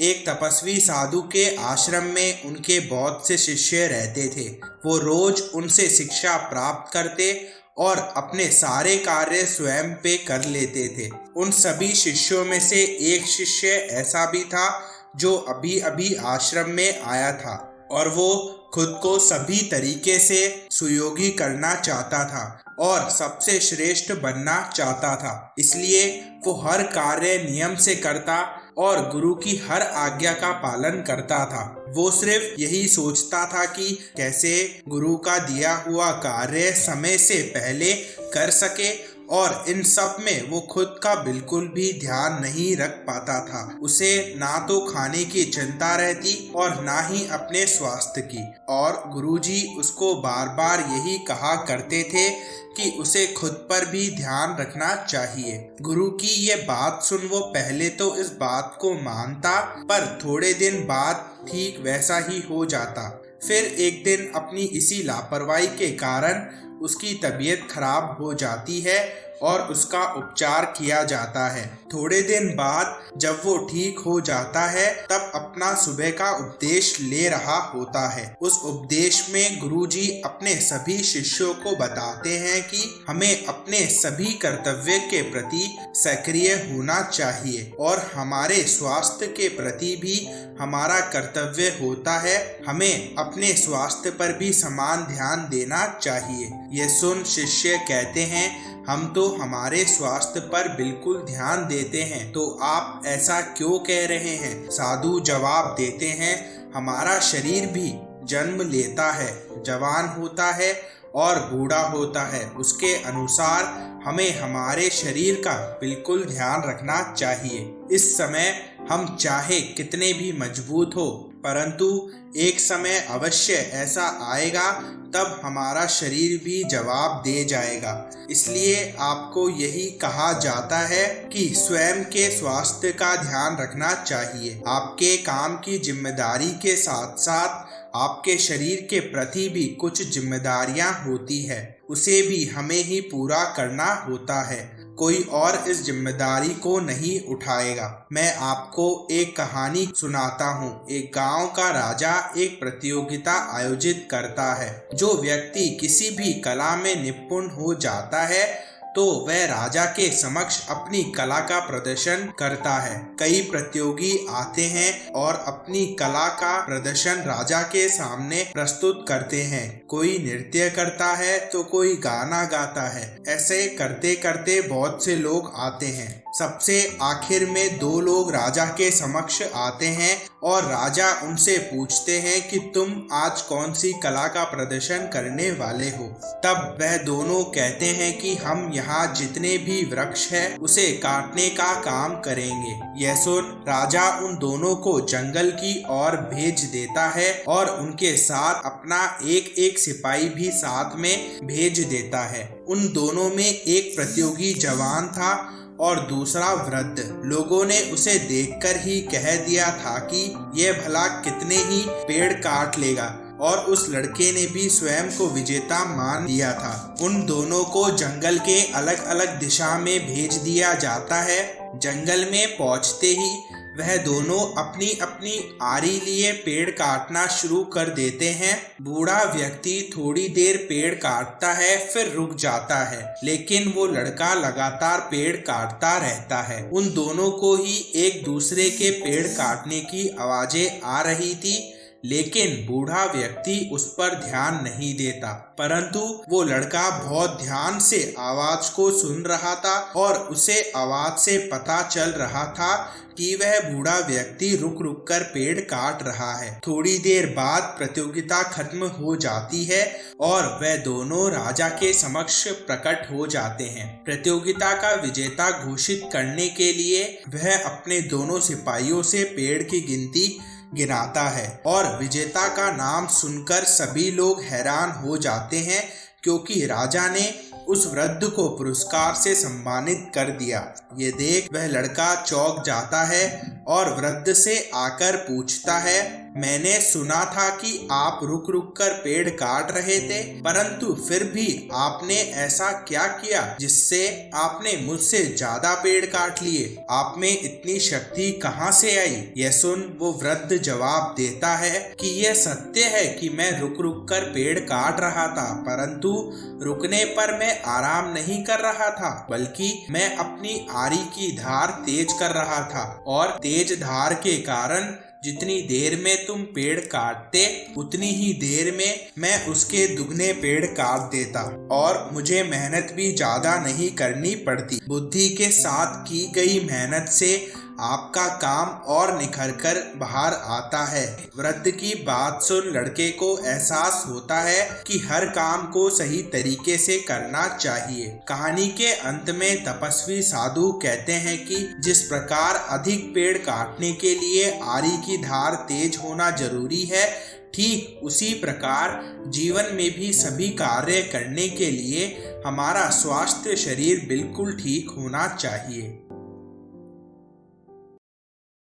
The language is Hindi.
एक तपस्वी साधु के आश्रम में उनके बहुत से शिष्य रहते थे। वो रोज उनसे शिक्षा प्राप्त करते और अपने सारे कार्य स्वयं पे कर लेते थे। उन सभी शिष्यों में से एक शिष्य ऐसा भी था जो अभी अभी आश्रम में आया था और वो खुद को सभी तरीके से सुयोगी करना चाहता था और सबसे श्रेष्ठ बनना चाहता था। इसलिए वो हर कार्य नियम से करता और गुरु की हर आज्ञा का पालन करता था। वो सिर्फ यही सोचता था कि कैसे गुरु का दिया हुआ कार्य समय से पहले कर सके और इन सब में वो खुद का बिल्कुल भी ध्यान नहीं रख पाता था। उसे ना तो खाने की चिंता रहती और ना ही अपने स्वास्थ्य की। और गुरुजी उसको बार बार यही कहा करते थे कि उसे खुद पर भी ध्यान रखना चाहिए। गुरु की ये बात सुन वो पहले तो इस बात को मानता, पर थोड़े दिन बाद ठीक वैसा ही हो जाता। फिर एक दिन अपनी इसी लापरवाही के कारण उसकी तबीयत खराब हो जाती है और उसका उपचार किया जाता है। थोड़े दिन बाद जब वो ठीक हो जाता है तब अपना सुबह का उपदेश ले रहा होता है। उस उपदेश में गुरुजी अपने सभी शिष्यों को बताते हैं कि हमें अपने सभी कर्तव्य के प्रति सक्रिय होना चाहिए और हमारे स्वास्थ्य के प्रति भी हमारा कर्तव्य होता है। हमें अपने स्वास्थ्य पर भी समान ध्यान देना चाहिए। ये सुन शिष्य कहते हैं, हम तो हमारे स्वास्थ्य पर बिल्कुल ध्यान देते हैं, तो आप ऐसा क्यों कह रहे हैं? साधु जवाब देते हैं, हमारा शरीर भी जन्म लेता है, जवान होता है और बूढ़ा होता है। उसके अनुसार हमें हमारे शरीर का बिल्कुल ध्यान रखना चाहिए। इस समय हम चाहे कितने भी मजबूत हो, परंतु एक समय अवश्य ऐसा आएगा तब हमारा शरीर भी जवाब दे जाएगा। इसलिए आपको यही कहा जाता है कि स्वयं के स्वास्थ्य का ध्यान रखना चाहिए। आपके काम की जिम्मेदारी के साथ साथ आपके शरीर के प्रति भी कुछ जिम्मेदारियां होती है, उसे भी हमें ही पूरा करना होता है। कोई और इस जिम्मेदारी को नहीं उठाएगा। मैं आपको एक कहानी सुनाता हूँ। एक गांव का राजा एक प्रतियोगिता आयोजित करता है। जो व्यक्ति किसी भी कला में निपुण हो जाता है तो वह राजा के समक्ष अपनी कला का प्रदर्शन करता है। कई प्रतियोगी आते हैं और अपनी कला का प्रदर्शन राजा के सामने प्रस्तुत करते हैं। कोई नृत्य करता है तो कोई गाना गाता है। ऐसे करते करते बहुत से लोग आते हैं। सबसे आखिर में दो लोग राजा के समक्ष आते हैं और राजा उनसे पूछते हैं कि तुम आज कौन सी कला का प्रदर्शन करने वाले हो। तब वह दोनों कहते हैं कि हम यहाँ जितने भी वृक्ष है उसे काटने का काम करेंगे। यह सुन राजा उन दोनों को जंगल की ओर भेज देता है और उनके साथ अपना एक एक सिपाही भी साथ में भेज देता है। उन दोनों में एक प्रतियोगी जवान था और दूसरा वृद्ध। लोगों ने उसे देखकर ही कह दिया था कि यह भला कितने ही पेड़ काट लेगा, और उस लड़के ने भी स्वयं को विजेता मान लिया था। उन दोनों को जंगल के अलग अलग दिशा में भेज दिया जाता है। जंगल में पहुंचते ही वह दोनों अपनी अपनी आरी लिए पेड़ काटना शुरू कर देते हैं। बूढ़ा व्यक्ति थोड़ी देर पेड़ काटता है, फिर रुक जाता है, लेकिन वो लड़का लगातार पेड़ काटता रहता है। उन दोनों को ही एक दूसरे के पेड़ काटने की आवाजें आ रही थी, लेकिन बूढ़ा व्यक्ति उस पर ध्यान नहीं देता, परंतु वो लड़का बहुत ध्यान से आवाज को सुन रहा था और उसे आवाज से पता चल रहा था कि वह बूढ़ा व्यक्ति रुक रुक कर पेड़ काट रहा है। थोड़ी देर बाद प्रतियोगिता खत्म हो जाती है और वह दोनों राजा के समक्ष प्रकट हो जाते हैं। प्रतियोगिता का विजेता घोषित करने के लिए वह अपने दोनों सिपाहियों से पेड़ की गिनती गिनाता है और विजेता का नाम सुनकर सभी लोग हैरान हो जाते हैं, क्योंकि राजा ने उस वृद्ध को पुरस्कार से सम्मानित कर दिया। ये देख वह लड़का चौंक जाता है और वृद्ध से आकर पूछता है, मैंने सुना था कि आप रुक रुक कर पेड़ काट रहे थे, परंतु फिर भी आपने ऐसा क्या किया जिससे आपने मुझसे ज्यादा पेड़ काट लिए? आप में इतनी शक्ति कहाँ से आई? यह सुन वो वृद्ध जवाब देता है कि यह सत्य है कि मैं रुक रुक कर पेड़ काट रहा था, परंतु रुकने पर मैं आराम नहीं कर रहा था, बल्कि मैं अपनी आरी की धार तेज कर रहा था, और तेज धार के कारण जितनी देर में तुम पेड़ काटते उतनी ही देर में मैं उसके दुगने पेड़ काट देता, और मुझे मेहनत भी ज्यादा नहीं करनी पड़ती। बुद्धि के साथ की गई मेहनत से आपका काम और निखर कर बाहर आता है। वृद्ध की बात सुन लड़के को एहसास होता है कि हर काम को सही तरीके से करना चाहिए। कहानी के अंत में तपस्वी साधु कहते हैं कि जिस प्रकार अधिक पेड़ काटने के लिए आरी की धार तेज होना जरूरी है, ठीक उसी प्रकार जीवन में भी सभी कार्य करने के लिए हमारा स्वास्थ्य शरीर बिल्कुल ठीक होना चाहिए।